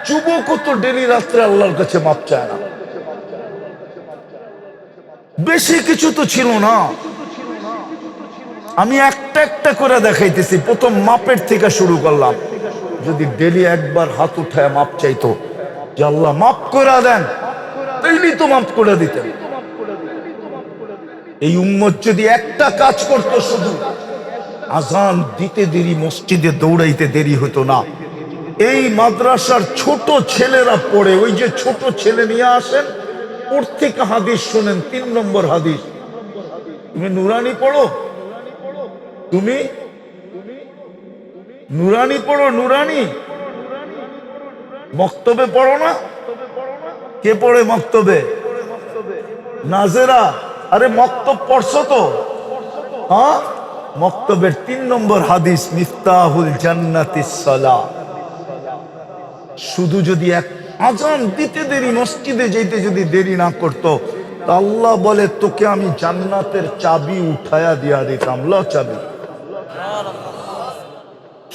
যুবকও তো ডেলি রাত্রে আল্লাহর কাছে মাপ চায় না। বেশি কিছু তো ছিল না। আমি একটা একটা করে দেখাইতেছি। প্রথম মাপের থেকে শুরু করলাম। যদি ডেলি একবার হাত উঠায় মাপ চাইতো যে আল্লাহ মাপ করে দেন, তাইলেই তো মাপ করে দিতেন। এই উম্মত যদি একটা কাজ করত, শুধু আজান দিতে দেরি মসজিদে দৌড়াইতে দেরি হতো না। এই মাদ্রাসার ছোট ছেলেরা পড়ে, ওই যে ছোট ছেলে নিয়ে আসেন, ওর থেকে হাদিস শোনেন। 3 নম্বর হাদিস। তুমি নুরানি পড়ো, তুমি নুরানি পড়ো, নুরানি মক্তবে পড়ো না? কে পড়ে মক্তবে? নাজেরা। আরে মক্তব পড়ছো তো? হ্যাঁ, মক্তবের 3 নম্বর হাদিস, মিফতাহুল জান্নাতিস সালাহ। শুধু যদি এক আজান দিতে দেরি মসজিদে যেতে যদি দেরি না করতো, আল্লাহ বলে তোকে আমি জান্নাতের চাবি উঠায়া দিয়া দিতাম। ল চাবি।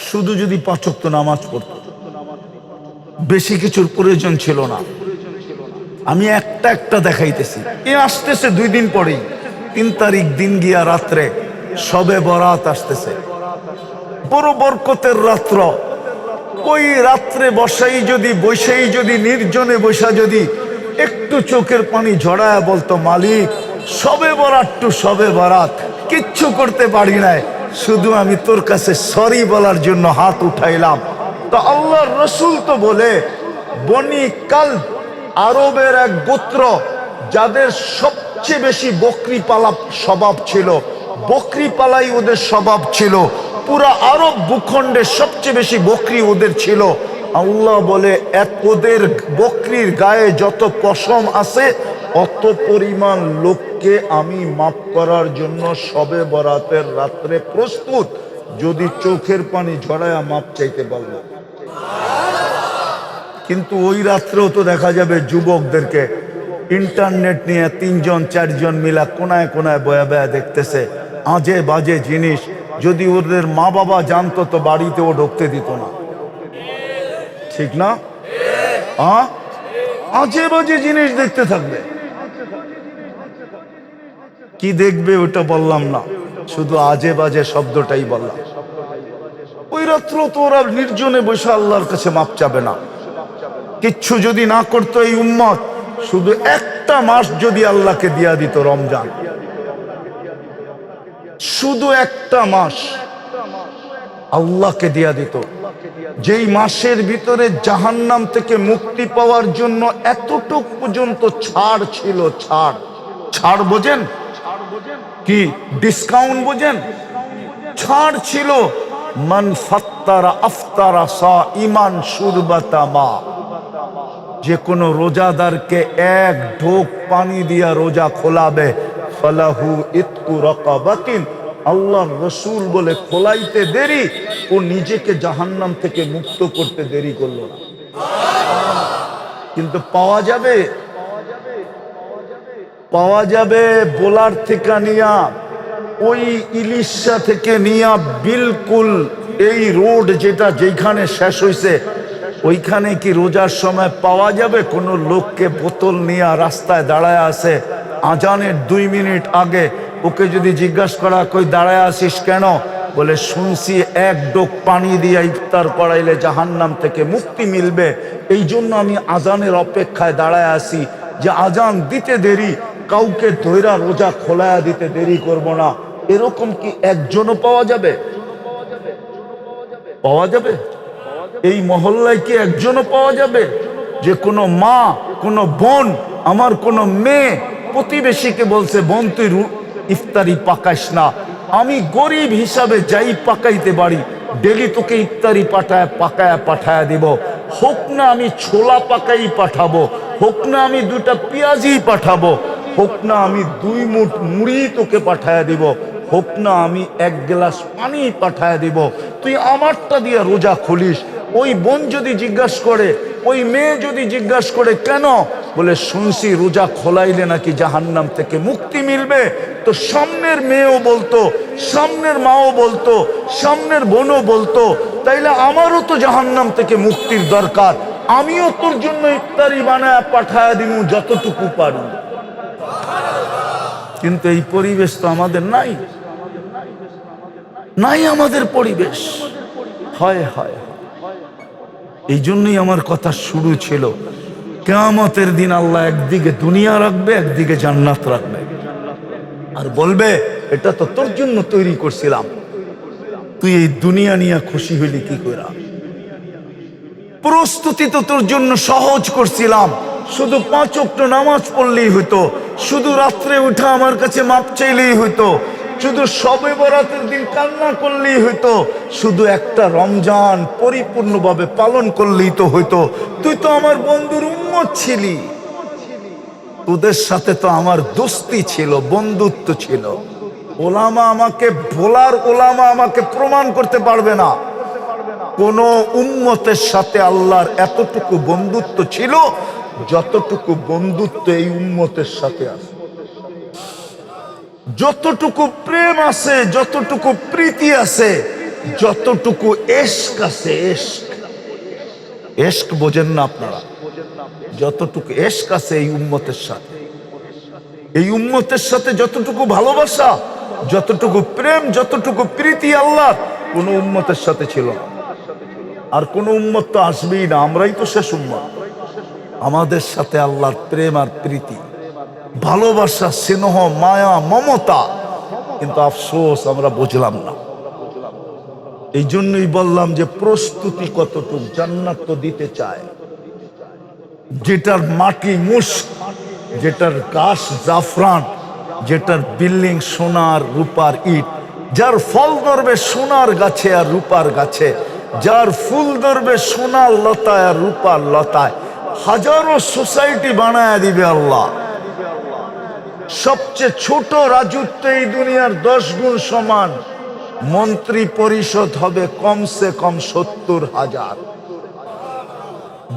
শুধু যদি 5 ওয়াক্ত নামাজ পড়তো, বেশি কিছুর প্রয়োজন ছিল না। আমি একটা একটা দেখাইতেছি। এ আসতেছে 2 দিন পরেই, 3 তারিখ দিন গিয়া রাত্রে শবে বরাত আসতেছে, বড় বরকতের রাত্র। ওই রাত্রে বসেই যদি নির্জনে বসা যদি একটু চোখের পানি ঝরায়া বলতো, মালিক শবে বরাত টু শবে বরাত, কিচ্ছু করতে পারি নাই, শুধু আমি তোর কাছে সরি বলার জন্য হাত উঠাইলাম। তো আল্লাহর রসুল তো বলে, বনি কালব আরবের এক গোত্র, যাদের সবচেয়ে বেশি বকরি পালা স্বভাব ছিল, বকরি পালাই ওদের স্বভাব ছিল। পুরা আরব ভূখণ্ডে সবচেয়ে বেশি বকরি ওদের ছিল। আল্লাহ বলে, ওদের বকরির গায়ে যত পশম আছে, অত পরিমাণ লোককে আমি মাফ করার জন্য শবে বরাতের রাত্রে প্রস্তুত, যদি চোখের পানি ঝরায়া মাপ চাইতে পারবো। কিন্তু ওই রাত্রেও তো দেখা যাবে যুবকদেরকে ইন্টারনেট নিয়ে 3 জন 4 জন মিলা কোনায় কোনায় বয়া বয়া দেখতেছে আজে বাজে জিনিস। যদি ওদের মা বাবা জানতো তো বাড়িতেও ঢুকতে দিত না। ঠিক না? আজে বাজে জিনিস দেখতে থাকবে। কি দেখবে ওটা বললাম না, শুধু আজে বাজে শব্দটাই বললাম। ওই রাত্র তো ওরা নির্জনে বসে আল্লাহর কাছে মাপ চাবে না। কিচ্ছু যদি না করতো এই উম্মত, শুধু একটা মাস যদি আল্লাহকে দিয়া দিত, রমজান, শুধু একটা মাস আল্লাহকে দিয়া দিত, যেই মাসের ভিতরে জাহান্নাম থেকে মুক্তি পাওয়ার জন্য এতটুক পর্যন্ত ছাড় ছিল। ছাড় বোঝেন কি? ডিসকাউন্ট বোঝেন? ছাড় ছিল। মান ফাত্তারা আফতারা সাইমান শুরবাতা মা। যে কোনো রোজাদারকে 1 ঢোক পানি দিয়া রোজা খোলাবে, ফালাহু ইতকু রাকাবাতিন। আল্লাহর রসুল বলে, খোলাইতে দেরি, ও নিজেকে জাহান্নাম থেকে মুক্ত করতে দেরি করলো না। কিন্তু পাওয়া যাবে বোলার থেকে নিয়া, ওই ইলিশা থেকে নিয়া, বিলকুল এই রোড যেখানে শেষ হয়েছে, ওইখানে কি রোজার সময় পাওয়া যাবে কোনো লোককে বোতল নিয়ে রাস্তায় দাঁড়ায় আছে? আজানের 2 মিনিট আগে ওকে যদি জিজ্ঞাসা করা, কই দাঁড়ায় আসিস কেন? বলে, শুনছি 1 ডোক পানি দিয়ে ইফতার করাইলে জাহান্নাম থেকে মুক্তি মিলবে, এই জন্য আমি আজানের অপেক্ষায় দাঁড়ায় আছি, যে আজান দিতে দেরি, কাউকে ধৈরা রোজা খোলায়া দিতে দেরি করব না। এরকম কি একজনও পাওয়া যাবে? এই মহল্লায় কি একজনও পাওয়া যাবে যে কোনো মা, কোনো বোন, আমার কোনো মেয়ে প্রতিবেশীকে বলছে, বোন তুই ইফতারি পাকাইস না, আমি গরিব হিসাবে যাই পাকাইতে পারি ডেলি তোকে ইফতারি পাকায়া পাঠায়া দিব, হোক না আমি ছোলা পাকাই পাঠাবো, হোক না আমি 2টা পেঁয়াজি পাঠাবো, হোক না আমি 2 মুঠ মুড়ি তোকে পাঠায়া দিব, হোক না আমি 1 গ্লাস পানি পাঠায়া দিব, তুই আমারটা দিয়ে রোজা খুলিস। ওই বোন যদি জিজ্ঞাসা করে, ওই মেয়ে যদি জিজ্ঞাসা করে, কেন? বলে, শুনছি রোজা খোলাইলে নাকি জাহান্নাম থেকে মুক্তি মিলবে। তো সামনের মেয়েও বলতো, সামনের মাও বলতো, সামনের বোনও বলতো, তাইলে আমারও তো জাহান্নাম থেকে মুক্তির দরকার, আমিও তোর জন্য ইফতারি বানায় পাঠায় দিব যতটুকু পারি। কিন্তু এই পরিবেশ তো আমাদের নাই, নাই আমাদের পরিবেশ। হয় হয়, এই জন্যই আমার কথা শুরু ছিল, কিয়ামতের দিন আল্লাহ একদিকে দুনিয়া রাখবে, একদিকে জান্নাত রাখবে, আর বলবে এটা তো তোর জন্য তৈরি করছিলাম, তুই এই দুনিয়া নিয়ে খুশি হইলি কি করে? প্রস্তুতি তো তোর জন্য সহজ করছিলাম, শুধু 5 ওয়াক্ত নামাজ পড়লেই হইতো, শুধু রাত্রে উঠা আমার কাছে মাপ চাইলেই হইতো, শুধু শবে বরাতের দিন কান্না করলেই হইতো, শুধু একটা রমজান পরিপূর্ণভাবে পালন করলেই তো হইতো। তুই তো আমার বন্ধুর উম্মত ছিলি, তোদের সাথে তো আমার দোস্তি ছিল, বন্ধুত্ব ছিল। ওলামা আমাকে বলার, ওলামা আমাকে প্রমাণ করতে পারবে না কোন উম্মতের সাথে আল্লাহর এতটুকু বন্ধুত্ব ছিল যতটুকু বন্ধুত্ব এই উম্মতের সাথে আছে, যতটুকু প্রেম আছে, যতটুকু প্রীতি আছে, যতটুকু এশক আছে। এশক, এশক বোঝেন না আপনারা? যতটুকু এশক আছে এই উম্মতের সাথে, এই উম্মতের সাথে যতটুকু ভালোবাসা, যতটুকু প্রেম, যতটুকু প্রীতি আল্লাহ কোন উম্মতের সাথে ছিল না। আর কোন উম্মত তো আসবেই না, আমরাই তো শেষ উম্মত। আমাদের সাথে আল্লাহর প্রেম আর প্রীতি, ভালোবাসা, স্নেহ, মায়া, মমতা, কিন্তু আফসোস আমরা বুঝলাম না। এই জন্যই বললাম যে প্রস্তুতি কতটুকু। জান্নাত তো দিতে চায়, যেটার মাটি মুস্ক, যেটার গাছ জাফরান, যেটার বিল্ডিং সোনার রূপার ইট, যার ফল ধরবে সোনার গাছে আর রূপার গাছে, যার ফুল ধরবে সোনার লতায় আর রূপার লতায়, হাজারো সোসাইটি বানায় দিবে আল্লাহ। সবচেয়ে ছোট রাজত্ব এই দুনিয়ার 10 গুণ সমান, মন্ত্রী পরিষদ হবে কমসে কম 70,000।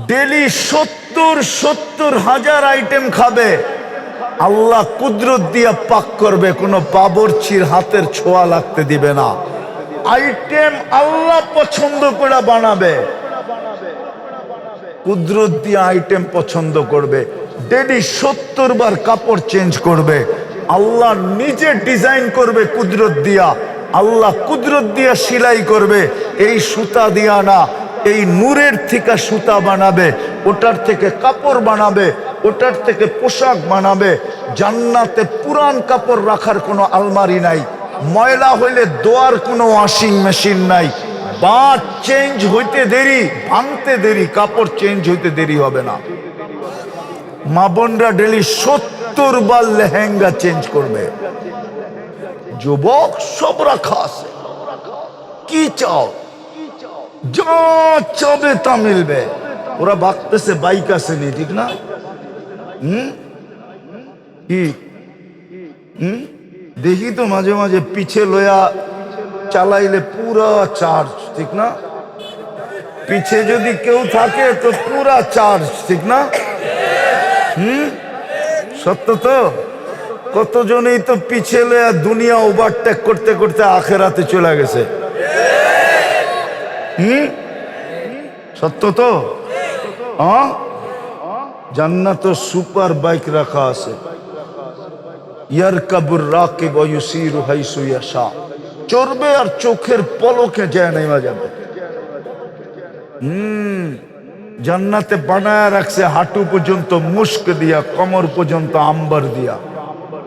ডেলি 70,000 আইটেম খাবে, আল্লাহ কুদরত দিয়া পাক করবে, কোনো বাবরচির হাতের ছোঁয়া লাগতে দিবে না। আইটেম আল্লাহ পছন্দ করে বানাবে, কুদরত দিয়া আইটেম পছন্দ করবে। ডেলি 70 বার কাপড় চেঞ্জ করবে, আল্লাহ নিজে ডিজাইন করবে কুদরত দিয়া, আল্লাহ কুদরত দিয়া সেলাই করবে। এই সুতা দিয়া না, এই নূরের থেকে সুতা বানাবে, ওটার থেকে কাপড় বানাবে, ওটার থেকে পোশাক বানাবে। জান্নাতে পুরান কাপড় রাখার কোনো আলমারি নাই, ময়লা হইলে ধোয়ার কোনো ওয়াশিং মেশিন নাই। বাঁধ চেঞ্জ হইতে দেরি, ভাঙতে দেরি, কাপড় চেঞ্জ হইতে দেরি হবে না। মা বোনরা ডেলি 70 বার লেহেঙ্গা চেঞ্জ করবে। যুবক সব রাখা আছে, কি চাও? যা চাবে তা মিলবে। ওরা ভাবতেছে বাইক আসেনি, ঠিক না? কি দেখি তো মাঝে মাঝে পিছে লয়া চালাইলে পুরা চার্জ, ঠিক না? পিছে যদি কেউ থাকে তো পুরা চার্জ, ঠিক না? সত্য তো? কতজনেই তো পিছে লয়া দুনিয়া ওভারটেক করতে করতে আখেরাতে চলে গেছে। সত্য তো? জান্নাত সুপার বাইক রাখা আছে, ইয়ারকাবুর রাকিব ওয়া ইউসিরু হাইসু ইয়াশা, চড়বে আর চোখের পলকে যায় নেমে যাবে। জান্নাতে বানায় রাখছে হাঁটু পর্যন্ত মুস্ক দিয়া, কোমর পর্যন্ত আম্বার দিয়া,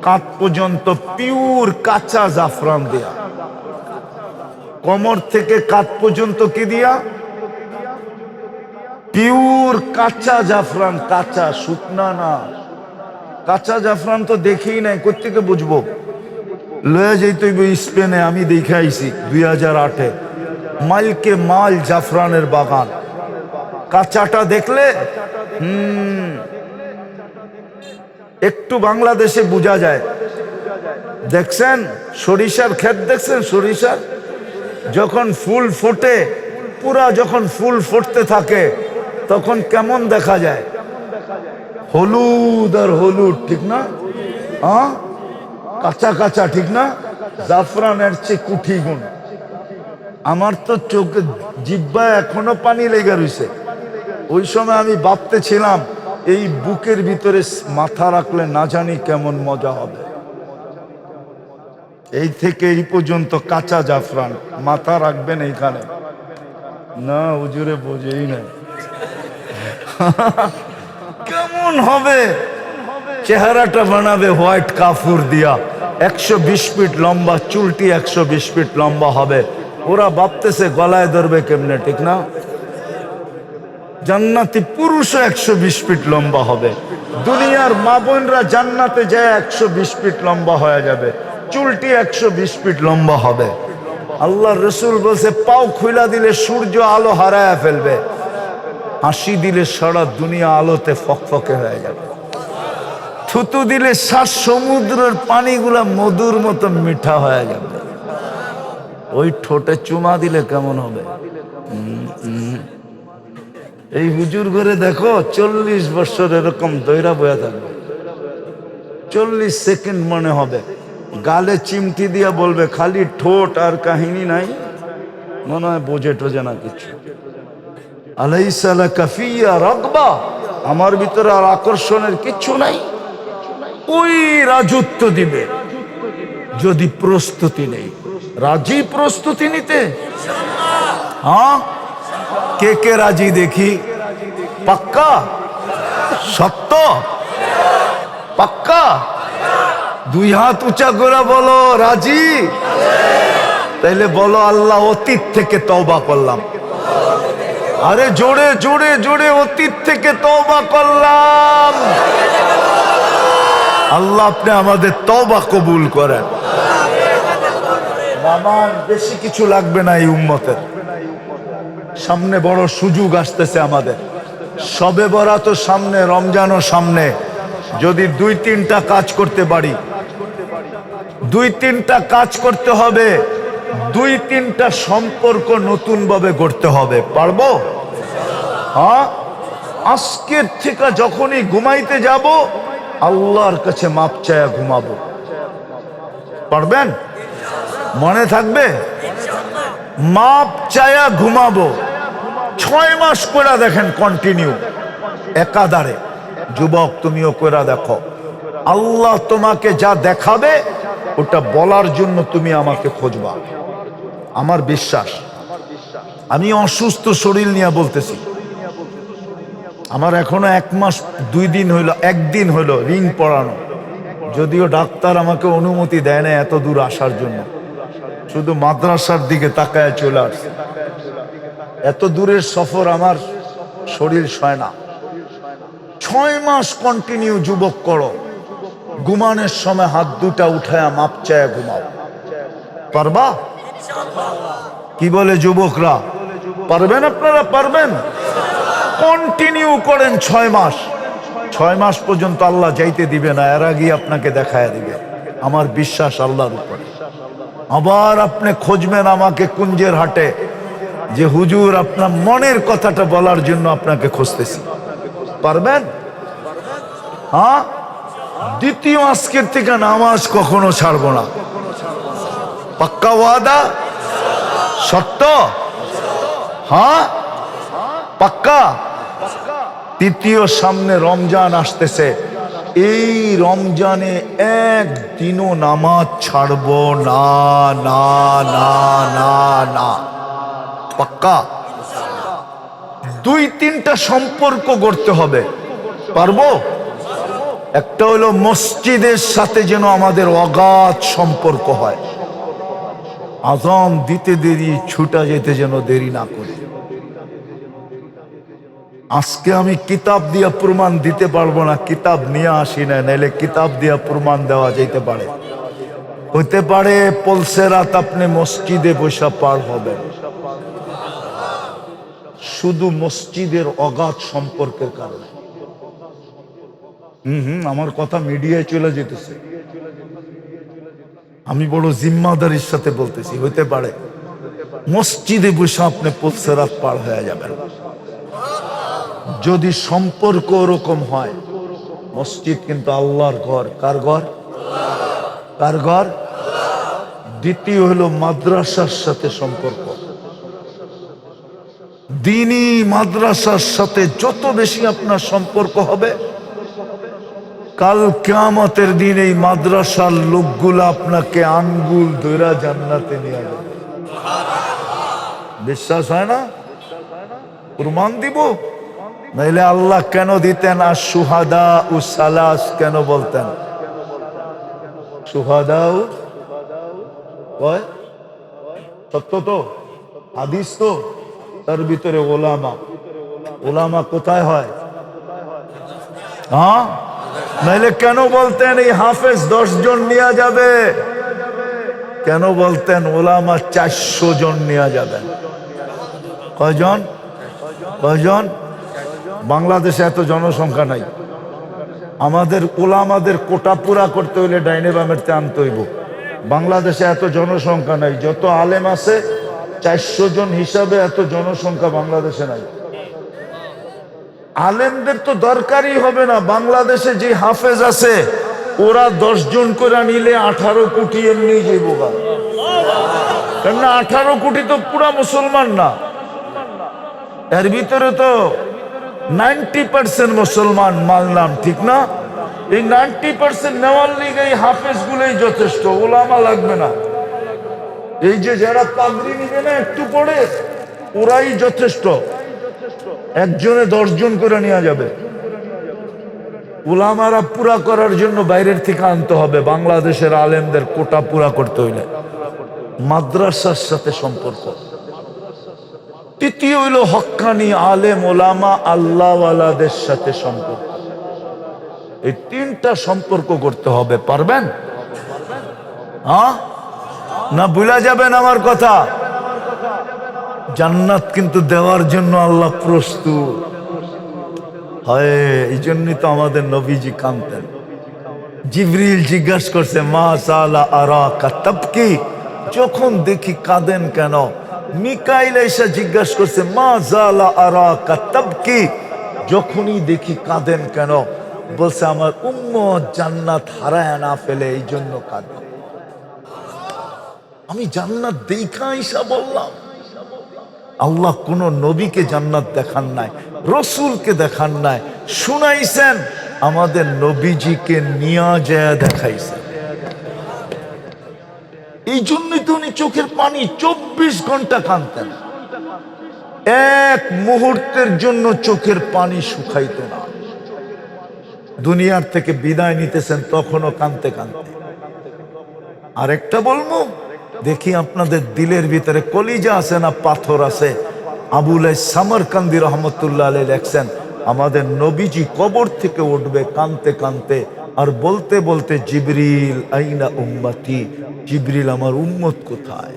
কাঁধ পর্যন্ত পিওর কাঁচা জাফরান দিয়া, কোমর থেকে কাঁধ পর্যন্ত কি দিয়া? পিওর কাঁচা জাফরান। কাঁচা, শুকনা না। কাঁচা জাফরান তো দেখেই নাই, কোত্থেকে বুঝবো? লয়ে যেতে স্পেনে, আমি দেখে আইছি 2008-এ, মাইলকে মাইল জাফরানের বাগান। কাঁচাটা দেখলে একটু বাংলাদেশে বোঝা যায়। দেখছেন সরিষার ক্ষেত? দেখছেন সরিষার যখন ফুল ফোটে, পুরা যখন ফুল ফুটতে থাকে তখন কেমন দেখা যায়? হলুদ আর হলুদ, ঠিক না? কাঁচা কাঁচা, ঠিক না? জাফরানের চেয়ে কুঠি গুণ। আমার তো চোখে জিহ্বায় এখনো পানি লেগে রয়েছে। ওই সময় আমি ভাবতেছিলাম এই বুকের ভিতরে মাথা রাখলে না জানি কেমন মজা হবে। এই থেকে এই পর্যন্ত কাঁচা জাফরান মাথা রাখবেন এইখানে, না হুজুরে বোঝেই না কেমন হবে। চেহারাটা বানাবে হোয়াইট কাফুর দিয়া, 120 ফিট লম্বা, চুলটি 120 ফিট লম্বা হবে। ওরা ভাবতেছে গলায় ধরবে কেমনে, ঠিক না? জান্নাতি পুরুষও 120 ফিট লম্বা হবে। দুনিয়ার মা বোনরা জান্নাতে যায় 120 ফিট লম্বা হয়ে যাবে, চুলটি 120 ফিট লম্বা হবে। আল্লাহ রসুল বলছে পাও খুলা দিলে সূর্য আলো হারায়া ফেলবে, হাসি দিলে সারা দুনিয়া আলোতে ফকফকে হয়ে যাবে, থুতু দিলে সাত সমুদ্রের পানিগুলা মধুর মতো মিঠা হয়ে যাবে, ওই ঠোঁটে চুমা দিলে কেমন হবে। এই হুজুর ঘরে দেখো 40 বছর এরকম দৈরা বয়া থাকবে, 40 সেকেন্ড মনে হবে, গালে চিমটি দিয়া বলবে খালি ঠোঁট আর কাহিনী নাই, মনে হয় বোঝে টোজে না কিছু। আলাইসা লাকা ফিয়া রাগবা, আমার ভিতরে আর আকর্ষণের কিচ্ছু নাই। ওই রাজত্ব দিবে যদি প্রস্তুতি নেই। রাজি প্রস্তুতি নিতে? হ্যাঁ, কে কে রাজি দেখি? পাক্কা? সত্য? পাক্কা? দুই হাত উঁচা করে বলো রাজি। তাইলে বলো আল্লাহ অতীত থেকে তওবা করলাম। আরে জোরে জোরে জোরে, অতীত থেকে তওবা করলাম। আল্লাহ আপনি আমাদের তওবা কবুল করেন। বাবা বেশি কিছু লাগবে না এই উম্মতের সামনে, বড় সুযোগ আসতেছে আমাদের। শবে বরাতও সামনে, রমজানও সামনে। যদি 2-3টা কাজ করতে পারি, 2-3টা কাজ করতে হবে, 2-3টা সম্পর্ক নতুন ভাবে গড়তে হবে। পারবো? হ্যাঁ, আজকের থেকে যখনই ঘুমাইতে যাব আল্লাহর কাছে মাপ চায়া ঘুমাবো। পারবেন? মনে থাকবে? মাপ চায়া ঘুমাবো। 6 মাস করে দেখেন কন্টিনিউ, একাধারে। যুবক তুমিও করে দেখো, আল্লাহ তোমাকে যা দেখাবে ওটা বলার জন্য তুমি আমাকে খুঁজবা। আমার বিশ্বাস, আমি অসুস্থ শরীর নিয়ে বলতেছি, আমার এখনো 1 মাস 2 দিন হইল, 1 দিন হইল রিং পরানো, যদিও ডাক্তার আমাকে অনুমতি দেয় না এত দূর আসার জন্য, শুধু মাদ্রাসার দিকে তাকায় চলে আসছে। এত দূরের সফর আমার শরীর সয় না। 6 মাস কন্টিনিউ যুবক করো, ঘুমানোর সময় হাত দুটা উঠায়া মাপ চায়া ঘুমাও। পারবা? কি বলে যুবকরা, পারবেন? আপনারা পারবেন? কন্টিনিউ করেন 6 মাস। 6 মাস পর্যন্ত আল্লাহ যাইতে দিবে না, এর আগে আপনাকে দেখায় দিবে। আমার বিশ্বাস আল্লাহর উপরে। আবার আপনি খুঁজবেন আমাকে কুঞ্জের হাটে যে হুজুর আপনার মনের কথাটা বলার জন্য আপনাকে খুঁজতেছি। পারবেন? হ্যাঁ। দ্বিতীয় আজকের থেকে নামাজ কখনো ছাড়বো না। পাক্কা ওয়াদা? সত্য? হ্যাঁ, পাক্কা। তৃতীয় সামনে রমজান আসতেছে, এই রমজানে একদিনও নামাজ ছাড়বো না, না না না না। পাক্কা? 2-3টা সম্পর্ক গড়তে হবে। পারবো? একটা হলো মসজিদের সাথে যেন আমাদের অগাধ সম্পর্ক হয়, আযান দিতে দেরি, ছুটা যেতে যেন দেরি না করে। আজকে আমি কিতাব দিয়া প্রমাণ দিতে পারবো না, কিতাব নিয়ে আসি না, নাইলে কিতাব দিয়া প্রমাণ দেওয়া যেতে পারে। হইতে পারে পলসে রাত আপনি মসজিদে বসে পার হবেন, শুধু মসজিদের অগাধ সম্পর্কের কারণে। আমার কথা মিডিয়ায় চলে যেতেছে, আমি বড় জিম্মাদারির সাথে বলতেছি। হইতে পারে মসজিদে বসে আপনি পলসে রাত পার হয়ে যাবেন, যদি সম্পর্ক ওরকম হয়। মসজিদ কিন্তু আল্লাহর ঘর। কার ঘর? কার ঘর? দ্বিতীয় হলো মাদ্রাসার সাথে সম্পর্ক। দ্বীনি মাদ্রাসার সাথে যত বেশি আপনার সম্পর্ক হবে, কাল কিয়ামতের দিন এই মাদ্রাসার লোকগুলো আপনাকে আঙ্গুল ধইরা জান্নাতে নিয়ে যাবে। বিশ্বাস হয় না? প্রমাণ দিব? নাইলে আল্লাহ কেন দিতেন আর সুহাদা ও সালাস কেন বলতেন? সুহাদাও কয় সত্য তো, হাদিস তো, তার ভিতরে ওলামা। ওলামা কোথায় হয়? হ্যাঁ, নাইলে কেন বলতেন এই হাফেজ 10 জন নেওয়া যাবে? কেন বলতেন ওলামা 400 জন নেওয়া যাবেন? কয়জন? কয়জন? বাংলাদেশে এত জনসংখ্যা নাই। আমাদের ওলামাদের কোটা পুরা করতে হইলে ডাইনে বামের আনতে হইব। বাংলাদেশে এত জনসংখ্যা নাই, যত আলেম আছে 400 জন হিসাবে এত জনসংখ্যা বাংলাদেশে নাই। আলেমদের তো দরকারই হবে না, বাংলাদেশে যে হাফেজ আছে ওরা 10 জন করে নিলে 18 কোটি এমনি যাইব। কেননা 18 কোটি তো পুরা মুসলমান না, এর ভিতরে তো 90% মুসলমান মানলাম, ঠিক না? এই 90% নেওয়ার লিগে এই হাফেজ গুলোই যথেষ্ট, ওলামা লাগবে না। এই যে যারা পাগড়ি নিবে না একটু পরে, ওরাই যথেষ্ট। একজনে 10 জন করে নেওয়া যাবে। ওলামারা পুরা করার জন্য বাইরের থেকে আনতে হবে। বাংলাদেশের আলেমদের কোটা পুরা করতে হইলে মাদ্রাসার সাথে সম্পর্ক। তৃতীয় হইল হক্কানি আলেম ওলামা আল্লাহওয়ালাদের সাথে সম্পর্ক। এই 3টা সম্পর্ক করতে হবে। পারবেন? হ্যাঁ না ভুলা যাবেন আমার কথা? জান্নাত কিন্তু দেওয়ার জন্য আল্লাহ প্রস্তুত হয়। এই জন্যই তো আমাদের নবীজি কাঁদতেন। জিবরিল জিজ্ঞাসা করছে মা সালা আরাকা তাবকি, যখন দেখি কাঁদেন কেন? মিকাইল এসে জিজ্ঞাসা করছে মা জালা আরাকা তাবকি, যখনই দেখি কাঁদেন কেন? বলছে আমার উম্মত জান্নাত হারায় না ফেলে এই জন্য কাঁদে। আমি জান্নাত দেখা আইসা বললাম। আল্লাহ কোন নবীকে জান্নাত দেখান নাই, রসুলকে দেখান নাই, শুনাইছেন আমাদের নবীজিকে নিয়ে যায় দেখাইছেন। এই জন্যই তো উনি চোখের পানি 24 ঘন্টা কাঁদতেন, এক মুহূর্তের জন্য চোখের পানি শুকাইত না। দুনিয়ার থেকে বিদায় নিতেছেন তখনও কাঁদতে কাঁদতে। আরেকটা বলবো, দেখি আপনাদের দিলের ভিতরে কলিজা আছে না পাথর আছে? আবুল সামরকান্দি রহমতুল্লাহ আলাইহি লেখছেন আমাদের নবীজি কবর থেকে উঠবে কাঁদতে কাঁদতে আর বলতে বলতে জিবরিল আইনা উম্মতি, জিবরিল আমার উম্মত কোথায়?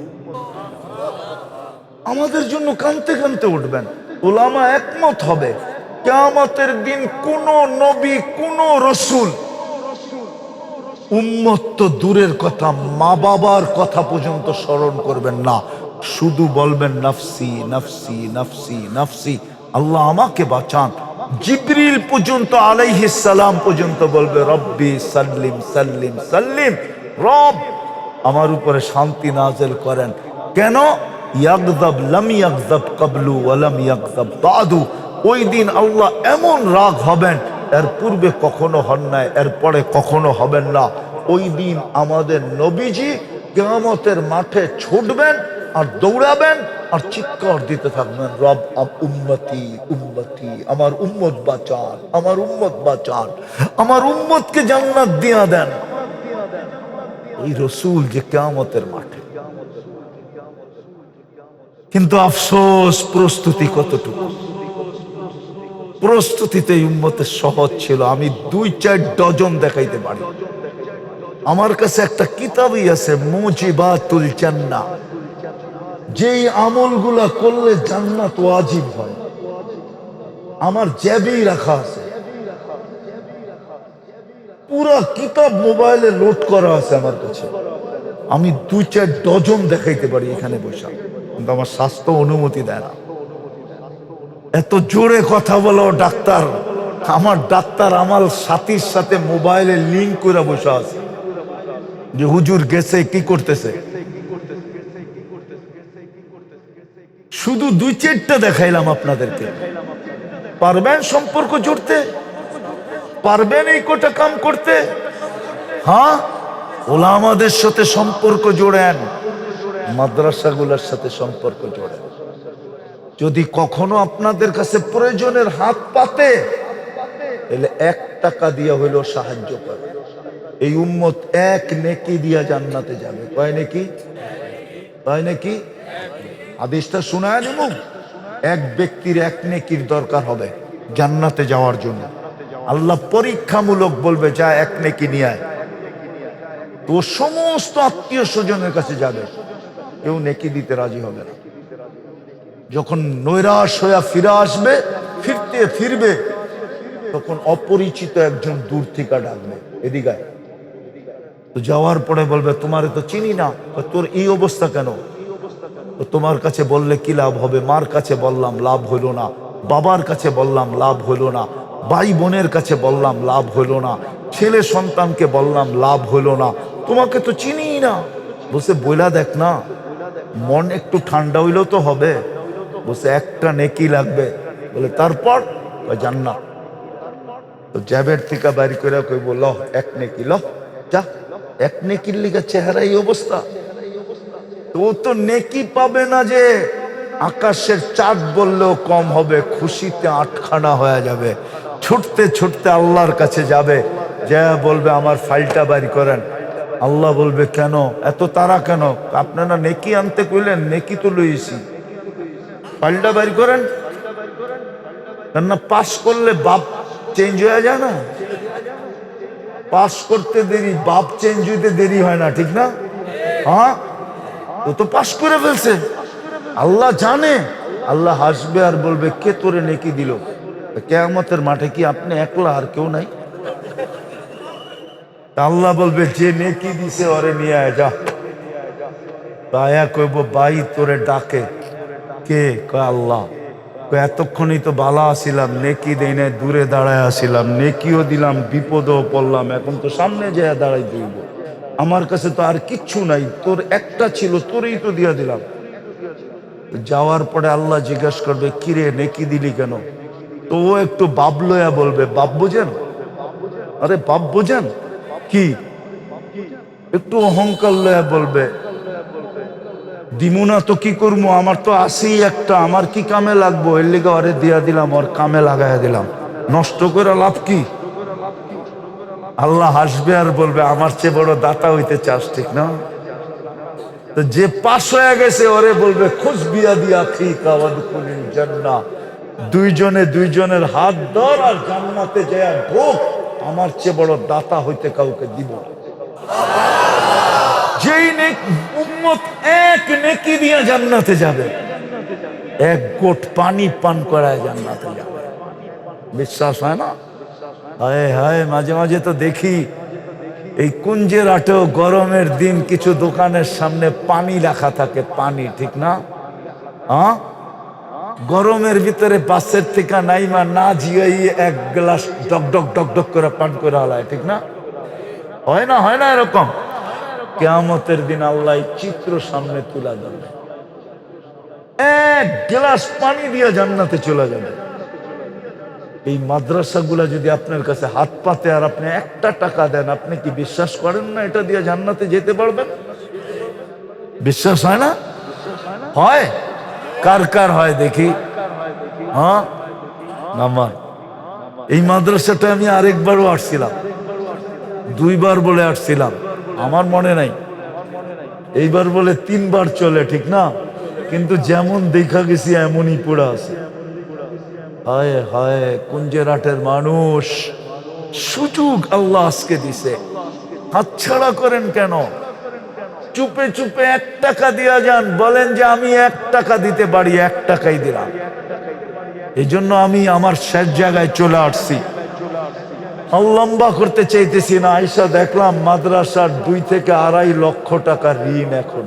আমাদের জন্য কাঁদতে কাঁদতে উঠবেন। উলামা একমত হবে কিয়ামতের দিন কোন নবী কোন রসুল উম্মত তো দূরের কথা, মা বাবার কথা পর্যন্ত স্মরণ করবেন না, শুধু বলবেন নাফসি নাফসি নাফসি নাফসি, আল্লাহ আমাকে বাঁচান। জিবরিল পর্যন্ত আলাইহিস সালাম পর্যন্ত বলবে রব্বি সাল্লিম সাল্লিম সাল্লিম, রব আমার উপরে শান্তি নাযিল করেন। কেন? ইয়াগযাব লাম ইয়াগযাব ক্বাবলু ওয়া লাম ইয়াগযাব বাদু। ওই দিন আল্লাহ এমন রাগ হবেন, এর পূর্বে কখনো হন নাই, এরপরে কখনো হবেন না। ওই দিন আমাদের নবীজি কিয়ামতের মাঠে ছুটবেন আর দৌড়াবেন আর চিৎকার দিতে থাকবেন রব উম্মতি উম্মতি, আমার উম্মত বাঁচান, আমার উম্মত বাঁচান, আমার উম্মতকে জান্নাত দিয়া দেন। ওই রসুল যে কিয়ামতের মাঠে। কিন্তু আফসোস প্রস্তুতি কতটুকু? প্রস্তুতিতে উম্মতের সহজ ছিল। আমি 2-4 ডজন দেখাইতে পারি। আমার কাছে একটা কিতাবই আছে মুজিবাতুল জান্নাহ, যেই আমলগুলা করলে জান্নাত ওয়াজিব হয়, আমার জ্যাবেই রাখা আছে। পুরা কিতাব মোবাইলে লোড করা আছে আমার কাছে। আমি 2-4 ডজন দেখাইতে পারি এখানে বসে, কিন্তু আমার স্বাস্থ্য অনুমতি দেয় না। এত জোরে কথা বলো ডাক্তার, আমার ডাক্তার আমার সাথীর সাথে মোবাইলে লিঙ্ক করে বসে আছে যে হুজুর গেছে কি করতেছে। শুধু 2-4টা দেখাইলাম আপনাদেরকে। পারবেন সম্পর্ক জুড়তে? পারবেন এই কোটা কাম করতে? হ্যাঁ, ওলামাদের সাথে সম্পর্ক জোড়েন, মাদ্রাসাগুলোর সাথে সম্পর্ক জোড়েন। যদি কখনো আপনাদের কাছে প্রয়োজনের হাত পাতে, তাহলে 1 টাকা দিয়া হইলেও সাহায্য করে। এই উম্মত 1 নেকি দিয়া জান্নাতে যাবে। কয় নেকি? কয় নেকি? হাদিসটা শোনায় নিমু। 1 ব্যক্তির 1 নেকির দরকার হবে জান্নাতে যাওয়ার জন্য। আল্লাহ পরীক্ষামূলক বলবে, যা 1 নেকি নিয়ে আয়। তো সমস্ত আত্মীয় স্বজনের কাছে যাবে, কেউ নেকি দিতে রাজি হবে না। যখন নৈরাশ হইয়া ফিরে আসবে, ফিরবে, তখন অপরিচিত একজন দূর থেকে ডাকবে, এদিকে। তো যাওয়ার পরে বলবে, তোমারে তো চিনি না, তোর এই অবস্থা কেন? তো তোমার কাছে বললে কি লাভ হবে? মার কাছে বললাম, লাভ হইল না। বাবার কাছে বললাম, লাভ হইল না। ভাই বোনের কাছে বললাম, লাভ হইল না। ছেলে সন্তানকে বললাম, লাভ হইল না। তোমাকে তো চিনি না। বসে বইলা দেখ না, মন একটু ঠান্ডা হইলেও তো হবে। বসে 1টা নেকি লাগবে। বলে তারপর? জান্নাত। তো জ্যাবের থেকে বাড়ি করে কই বলল, 1 নেকি ল, যা। 1 নেকির লিগে চেহারা এই অবস্থা। তো তো নেকি পাবে না যে আকাশের চাঁদ বললেও কম হবে, খুশিতে 8খানা হয়ে যাবে। ছুটতে ছুটতে আল্লাহর কাছে যাবে, যা বলবে, আমার ফাইলটা বাড়ি করেন। আল্লাহ বলবে, কেন এত তারা কেন? আপনারা নেকি আনতে কইলেন, নেকি তো লইছি, ফাইলটা বাড়ি করেন। কেননা পাস করলে বাপ চেঞ্জ হয়ে যায় না? পাস করতে দেরি, বাপ চেঞ্জ হইতে দেরি হয় না, ঠিক না? হ্যাঁ, ও তো পাস করে ফেলছে। আল্লাহ জানে। আল্লাহ হাসবে আর বলবে, কে তোরে নেকি দিল? কিয়ামতের মাঠে কি আপনি একলা, আর কেউ নাই? আল্লাহ বলবে, যে নেকি দিছে ওরে নিয়ে আয়, যা। ভাইয়া কইব, ভাই তোরে ডাকে কে? কয় আল্লাহ। এতক্ষণই তো ভালো আসিলাম, নেকি দেই নাই, দূরে দাঁড়ায় আসিলাম, নেকিও দিলাম, বিপদও পড়লাম, এখন তো সামনে যেয়ে দাঁড়াই দিব। আমার কাছে তো আর কিচ্ছু নাই, তোর একটা ছিল, তোরই তো দিয়া দিলাম। যাওয়ার পরে আল্লাহ জিজ্ঞেস করবে, কিরে নেকি দিলি কেন? তো ও একটু বাপ লয়া বলবে, বাপ বোঝেন? আরে বাপ বোঝেন কি? একটু অহংকার লয়া বলবে, দিমুনা তো কি করবো, আমার তো আসেই একটা, আমার কি কামে লাগবো, এর লিগে ওরে দিয়া দিলাম, ওর কামে লাগাইয়া দিলাম, নষ্ট করে লাভ কি? আল্লাহ হাসবে আর বলবে, আমার চেয়ে বড় দাতা হইতে চাস, ঠিক না? তো যে পাশ হয়ে গেছে ওরে বলবে, খুশ বিয়া দিয়া ফিকা ওয়াদখুলিল জান্নাহ, দুইজনে দুইজনের হাত ধর আর জান্নাতে যায় ঢোক, আমার চেয়ে বড় দাতা হইতে কাউকে দিব না। যেই উম্মত 1 নেকি দিয়ে জান্নাতে যাবে, 1 গোট পানি পান করায় জান্নাতে যাবে। বিশ্বাস হয় না? হায় হায়, মাঝে মাঝে তো দেখি এই কুঞ্জের আটেও গরমের দিন কিছু দোকানের সামনে পানি রাখা থাকে, পানি, ঠিক না? হ্যাঁ, গরমের ভিতরে বাসের থেকে নাইমা না জিয়াই 1 গ্লাস ডক ডক ডক ডক করে পান করে আলায়, ঠিক না? হয় না? হয় না এরকম? কিয়ামতের দিন আল্লাহ চিত্র সামনে তুলে ধরবে, 1 গ্লাস পানি দিয়ে জান্নাতে চলে যাবে। এই মাদ্রাসাগুলা যদি আপনার কাছে হাত পাতে আর আপনি 1টা টাকা দেন, আপনি কি বিশ্বাস করেন না এটা দিয়ে জান্নাতে যেতে পারবেন? বিশ্বাস হয় না? হয়? কার কার হয় দেখি? হ্যাঁ, আমার এই মাদ্রাসাটা আমি আরেকবারও আসছিলাম, 2বার বলে আসছিলাম, আমার মনে নাই। এইবার বলে 3বার চলে, ঠিক না? কিন্তু যেমন দেখা গেছি এমনই পড়ে আছে। হায় হায়, কুঞ্জেরাটের মানুষ, সুযোগ আল্লাহ আজকে দিছে, হাতছাড়া করেন কেন? চুপে চুপে 1 টাকা দিয়া যান, বলেন যে আমি 1 টাকা দিতে পারি, 1 টাকাই দিলাম। এই জন্য আমি আমার শেষ জায়গায় চলে আসছি, লম্বা করতে চাইতেছি না। আইসা দেখলাম মাদ্রাসার 2 থেকে 2.5 লক্ষ টাকা ঋণ এখন।